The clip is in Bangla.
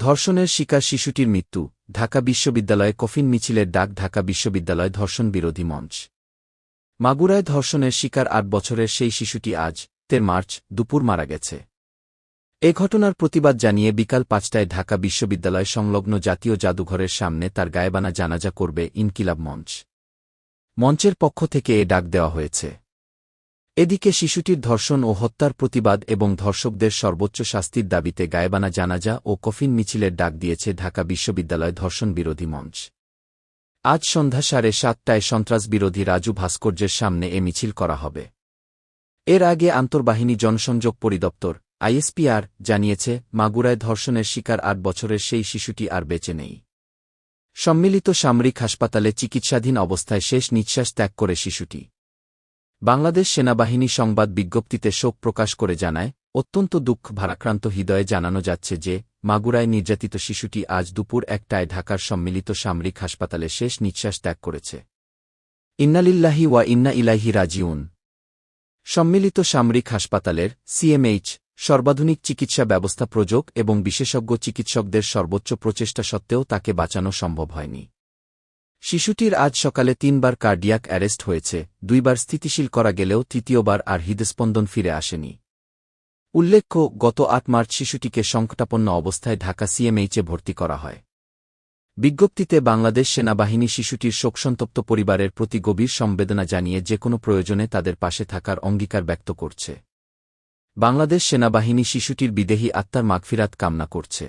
ধর্ষণের শিকার শিশুটির মৃত্যু, ঢাকা বিশ্ববিদ্যালয়ে কফিন মিছিলের ডাক ঢাকা বিশ্ববিদ্যালয় ধর্ষণ বিরোধী মঞ্চ। মাগুরায় ধর্ষণের শিকার ৮ বছরের সেই শিশুটি আজ ১৩ মার্চ দুপুর মারা গেছে। এ ঘটনার প্রতিবাদ জানিয়ে বিকাল ৫টায় ঢাকা বিশ্ববিদ্যালয় সংলগ্ন জাতীয় জাদুঘরের সামনে তার গায়েবানা জানাজা করবে ইনকিলাব মঞ্চ। মঞ্চের পক্ষ থেকে এ ডাক দেওয়া হয়েছে। এদিকে শিশুটির ধর্ষণ ও হত্যার প্রতিবাদ এবং ধর্ষকদের সর্বোচ্চ শাস্তির দাবিতে গায়েবানা জানাজা ও কফিন মিছিলের ডাক দিয়েছে ঢাকা বিশ্ববিদ্যালয় ধর্ষণ বিরোধী মঞ্চ। আজ সন্ধ্যা ৭:৩০টায় সন্ত্রাসবিরোধী রাজু ভাস্কর্যের সামনে এ মিছিল করা হবে। এর আগে আন্তর্বাহিনী জনসংযোগ পরিদপ্তর আইএসপিআর জানিয়েছে, মাগুরায় ধর্ষণের শিকার ৮ বছরের সেই শিশুটি আর বেঁচে নেই। সম্মিলিত সামরিক হাসপাতালে চিকিৎসাধীন অবস্থায় শেষ নিঃশ্বাস ত্যাগ করে শিশুটি। বাংলাদেশ সেনাবাহিনী সংবাদ বিজ্ঞপ্তিতে শোক প্রকাশ করে জানায়, অত্যন্ত দুঃখ ভারাক্রান্ত হৃদয়ে জানানো যাচ্ছে যে, মাগুরায় নির্যাতিত শিশুটি আজ দুপুর ১টায় ঢাকার সম্মিলিত সামরিক হাসপাতালে শেষ নিঃশ্বাস ত্যাগ করেছে। ইন্নালিল্লাহি ওয়া ইন্না ইলাইহি রাজিউন। সম্মিলিত সামরিক হাসপাতালের সিএমএইচ সর্বাধুনিক চিকিৎসা ব্যবস্থা প্রযোগ এবং বিশেষজ্ঞ চিকিৎসকদের সর্বোচ্চ প্রচেষ্টা সত্ত্বেও তাকে বাঁচানো সম্ভব হয়নি। শিশুটির আজ সকালে ৩বার কার্ডিয়াক অ্যারেস্ট হয়েছে, ২বার স্থিতিশীল করা গেলেও তৃতীয়বার আর হৃদস্পন্দন ফিরে আসেনি। উল্লেখ্য, গত ৮ মার্চ শিশুটিকে সংকটাপন্ন অবস্থায় ঢাকা সিএমএইচে ভর্তি করা হয়। বিজ্ঞপ্তিতে বাংলাদেশ সেনাবাহিনী শিশুটির শোকসন্তপ্ত পরিবারের প্রতি গভীর সমবেদনা জানিয়ে যেকোনো প্রয়োজনে তাদের পাশে থাকার অঙ্গীকার ব্যক্ত করছে। বাংলাদেশ সেনাবাহিনী শিশুটির বিদেহী আত্মার মাগফিরাত কামনা করছে।